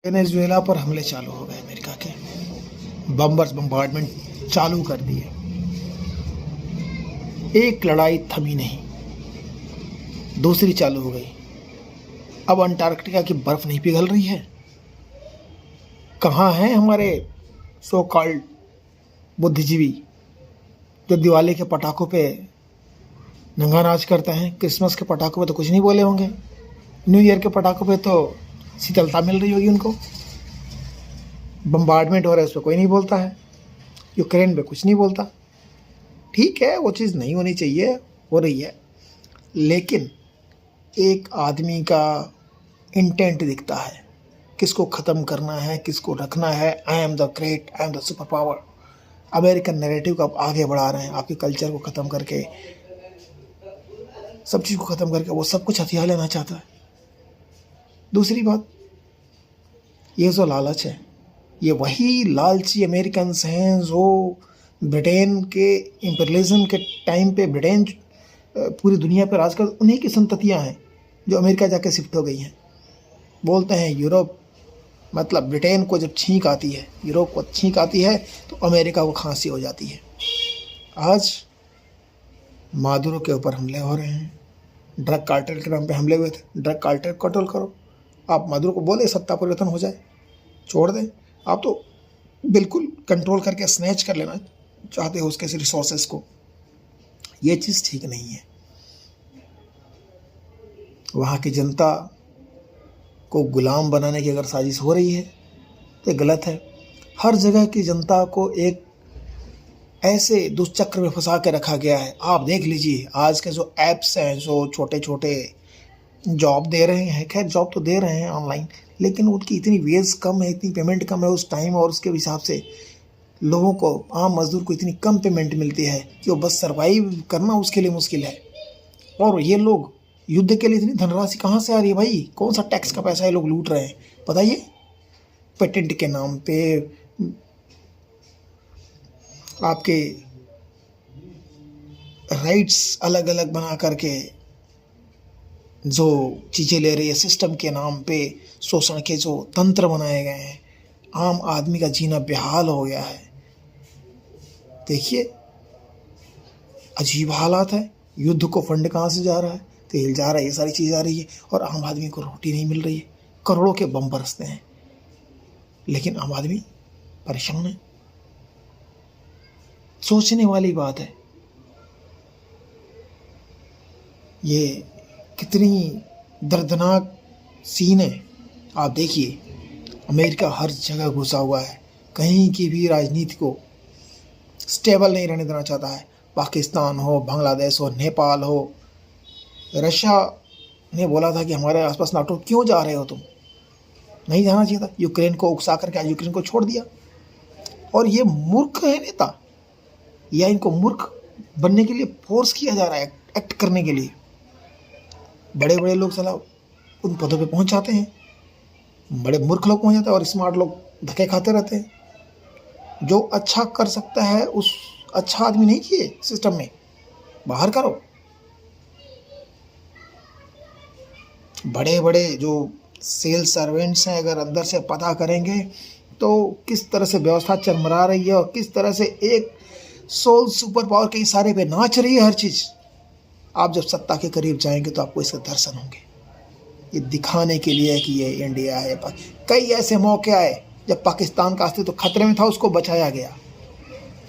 Venezuela पर हमले चालू हो गए अमेरिका के। बम्बार्डमेंट चालू कर दिए। एक लड़ाई थमी नहीं, दूसरी चालू हो गई। अब अंटार्कटिका की बर्फ नहीं पिघल रही है। कहाँ हैं हमारे सो कॉल्ड बुद्धिजीवी जो दिवाली के पटाखों पे नंगा नाच करते हैं? क्रिसमस के पटाखों पे तो कुछ नहीं बोले होंगे, न्यू ईयर के पटाखों पे तो शीतलता मिल रही होगी उनको। बम्बार्डमेंट हो रहा है उस पर कोई नहीं बोलता है, यूक्रेन पे कुछ नहीं बोलता। ठीक है, वो चीज़ नहीं होनी चाहिए, हो रही है, लेकिन एक आदमी का इंटेंट दिखता है, किसको ख़त्म करना है, किसको रखना है। I am the great, I am the super power. American narrative को आप आगे बढ़ा रहे हैं, आपके कल्चर को ख़त्म करके, सब चीज़ को ख़त्म करके वो सब कुछ हथियार लेना चाहता है। दूसरी बात, ये जो लालच है, ये वही लालची अमेरिकन्स हैं जो ब्रिटेन के इम्पीरियलिज्म के टाइम पे ब्रिटेन पूरी दुनिया पर राज कर, उन्हीं की संततियाँ हैं जो अमेरिका जाके शिफ्ट हो गई हैं। बोलते हैं यूरोप, मतलब ब्रिटेन को जब छींक आती है, यूरोप को छींक आती है तो अमेरिका को खांसी हो जाती है। आज मादुरो के ऊपर हमले हो रहे हैं, ड्रग कार्टेल के नाम पे हमले हुए थे। ड्रग कार्टेल कंट्रोल करो। आप मादुरो को बोले सत्ता परिवर्तन हो जाए, छोड़ दें। आप तो बिल्कुल कंट्रोल करके स्नैच कर लेना चाहते हो उसके रिसोर्सेस को। ये चीज़ ठीक नहीं है। वहाँ की जनता को गुलाम बनाने की अगर साजिश हो रही है तो गलत है। हर जगह की जनता को एक ऐसे दुष्चक्र में फंसा के रखा गया है। आप देख लीजिए आज के जो ऐप्स हैं जो छोटे छोटे जॉब दे रहे हैं, खैर जॉब तो दे रहे हैं ऑनलाइन, लेकिन उनकी इतनी वेज कम है, इतनी पेमेंट कम है उस टाइम, और उसके हिसाब से लोगों को, आम मजदूर को इतनी कम पेमेंट मिलती है कि वो बस सर्वाइव करना उसके लिए मुश्किल है। और ये लोग युद्ध के लिए इतनी धनराशि कहाँ से आ रही है भाई? कौन सा टैक्स का पैसा ये लोग लूट रहे हैं बताइए? पेटेंट के नाम पे, आपके राइट्स अलग अलग बना करके जो चीज़ें ले रही है, सिस्टम के नाम पे शोषण के जो तंत्र बनाए गए हैं, आम आदमी का जीना बेहाल हो गया है। देखिए, अजीब हालात है। युद्ध को फंड कहाँ से जा रहा है? तेल जा रहा है, ये सारी चीज़ आ रही है, और आम आदमी को रोटी नहीं मिल रही है। करोड़ों के बम बरसते हैं, लेकिन आम आदमी परेशान है। सोचने वाली बात है। ये कितनी दर्दनाक सीन है। आप देखिए, अमेरिका हर जगह घुसा हुआ है, कहीं की भी राजनीति को स्टेबल नहीं रहने देना चाहता है। पाकिस्तान हो, बांग्लादेश हो, नेपाल हो। रशिया ने बोला था कि हमारे आसपास नाटो, क्यों जा रहे हो तुम? नहीं जाना चाहिए था। यूक्रेन को उकसा करके आज यूक्रेन को छोड़ दिया। और ये मूर्ख है नेता, या इनको मूर्ख बनने के लिए फोर्स किया जा रहा है एक्ट करने के लिए। बड़े बड़े लोग सलाह उन पदों पे पहुंच जाते हैं, बड़े मूर्ख लोग पहुंच जाते हैं, और स्मार्ट लोग धक्के खाते रहते हैं। जो अच्छा कर सकता है उस अच्छा आदमी नहीं किए सिस्टम में, बाहर करो। बड़े बड़े जो सेल्स सर्वेंट्स हैं, अगर अंदर से पता करेंगे तो किस तरह से व्यवस्था चरमरा रही है, और किस तरह से एक सोल सुपर पावर के इशारे पे नाच रही है हर चीज़। आप जब सत्ता के करीब जाएंगे तो आपको इसके दर्शन होंगे। ये दिखाने के लिए कि ये इंडिया है। कई ऐसे मौके आए जब पाकिस्तान का अस्तित्व तो खतरे में था, उसको बचाया गया।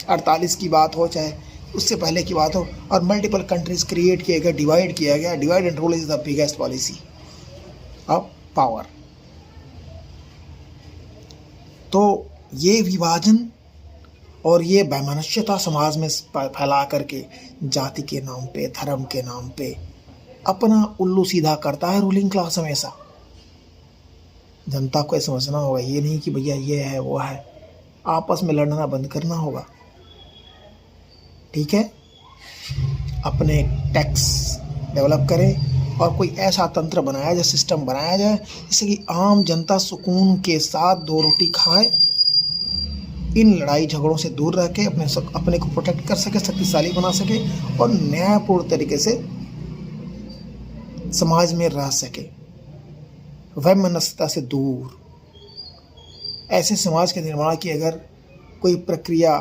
48 की बात हो, चाहे उससे पहले की बात हो, और मल्टीपल कंट्रीज क्रिएट किए गए, डिवाइड किया गया। Divide and rule is the biggest policy of power. तो ये विभाजन और ये वैमनस्यता समाज में फैला करके जाति के नाम पे, धर्म के नाम पे अपना उल्लू सीधा करता है रूलिंग क्लास हमेशा। जनता को ये समझना होगा, ये नहीं कि भैया ये है वो है। आपस में लड़ना बंद करना होगा, ठीक है? अपने टैक्स डेवलप करें और कोई ऐसा तंत्र बनाया जाए, सिस्टम बनाया जाए जिससे कि आम जनता सुकून के साथ दो रोटी खाए, इन लड़ाई झगड़ों से दूर रह के अपने को प्रोटेक्ट कर सके, शक्तिशाली बना सके, और न्यायपूर्ण तरीके से समाज में रह सके, वैमनस्यता से दूर। ऐसे समाज के निर्माण की अगर कोई प्रक्रिया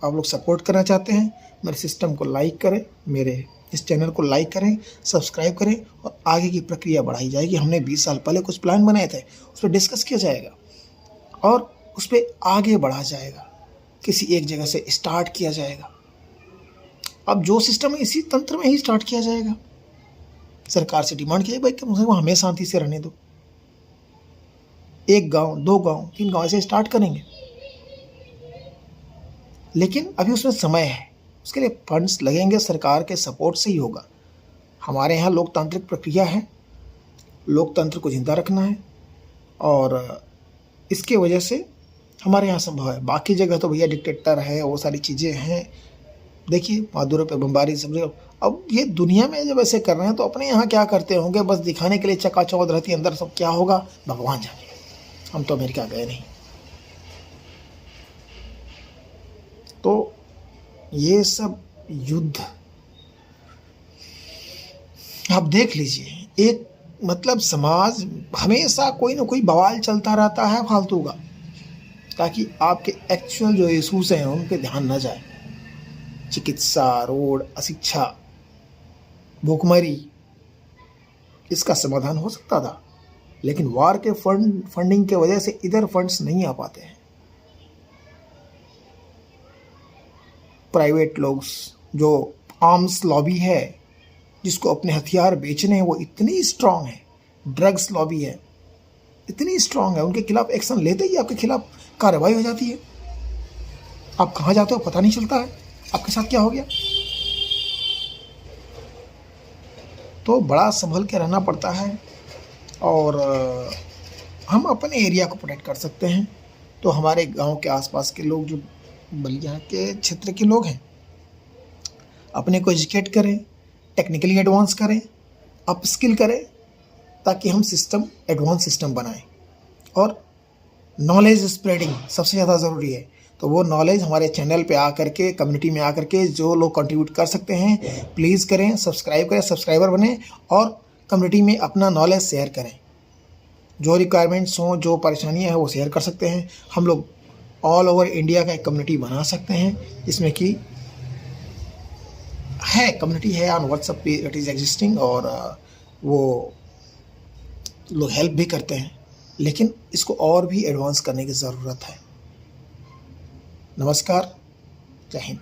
आप लोग सपोर्ट करना चाहते हैं, मेरे सिस्टम को लाइक करें, मेरे इस चैनल को लाइक करें, सब्सक्राइब करें और आगे की प्रक्रिया बढ़ाई जाएगी। हमने 20 साल पहले कुछ प्लान बनाए थे, उस पर डिस्कस किया जाएगा और उस पर आगे बढ़ा जाएगा, किसी एक जगह से स्टार्ट किया जाएगा। अब जो सिस्टम है इसी तंत्र में ही स्टार्ट किया जाएगा। सरकार से डिमांड किया भाई कम से कम हमें शांति से रहने दो। 1 गांव, 2 गांव, 3 गांव ऐसे स्टार्ट करेंगे, लेकिन अभी उसमें समय है, उसके लिए फंड्स लगेंगे, सरकार के सपोर्ट से ही होगा। हमारे यहाँ लोकतांत्रिक प्रक्रिया है, लोकतंत्र को जिंदा रखना है और इसके वजह से हमारे यहाँ संभव है। बाकी जगह तो भैया डिक्टेटर है, वो सारी चीज़ें हैं। देखिए मादुरो पे बमबारी सब जगह। अब ये दुनिया में जब ऐसे कर रहे हैं तो अपने यहाँ क्या करते होंगे, बस दिखाने के लिए चकाचौंध रहती है, अंदर सब क्या होगा भगवान जाने। हम तो अमेरिका गए नहीं। तो ये सब युद्ध आप देख लीजिए, एक मतलब समाज हमेशा कोई ना कोई बवाल चलता रहता है फालतू का, ताकि आपके एक्चुअल जो इशूज़ हैं उन पे ध्यान न जाए। चिकित्सा, रोड, अशिक्षा, भूखमरी, इसका समाधान हो सकता था, लेकिन वार के फंडिंग के वजह से इधर फंड्स नहीं आ पाते हैं। प्राइवेट लोग जो आर्म्स लॉबी है, जिसको अपने हथियार बेचने हैं, वो इतनी स्ट्रांग है। ड्रग्स लॉबी है, इतनी स्ट्रांग है, उनके खिलाफ एक्शन लेते ही आपके खिलाफ कार्रवाई हो जाती है। आप कहाँ जाते हो पता नहीं चलता है, आपके साथ क्या हो गया। तो बड़ा संभल के रहना पड़ता है और हम अपने एरिया को प्रोटेक्ट कर सकते हैं। तो हमारे गांव के आसपास के लोग, जो बलिया के क्षेत्र के लोग हैं, अपने को एजुकेट करें, टेक्निकली एडवांस करें, अप स्किल करें, ताकि हम सिस्टम एडवांस सिस्टम बनाएं। और नॉलेज स्प्रेडिंग सबसे ज़्यादा ज़रूरी है। तो वो नॉलेज हमारे चैनल पे आकर के, कम्युनिटी में आकर के जो लोग कंट्रीब्यूट कर सकते हैं प्लीज़ करें, सब्सक्राइब करें, सब्सक्राइबर बने और कम्युनिटी में अपना नॉलेज शेयर करें। जो रिक्वायरमेंट्स हों, जो परेशानियां हैं वो शेयर कर सकते हैं। हम लोग ऑल ओवर इंडिया का एक कम्युनिटी बना सकते हैं, जिसमें कि है कम्युनिटी है ऑन व्हाट्सएप पे, इट इज़ एग्जिस्टिंग और वो लोग हेल्प भी करते हैं, लेकिन इसको और भी एडवांस करने की ज़रूरत है। नमस्कार, जय हिंद।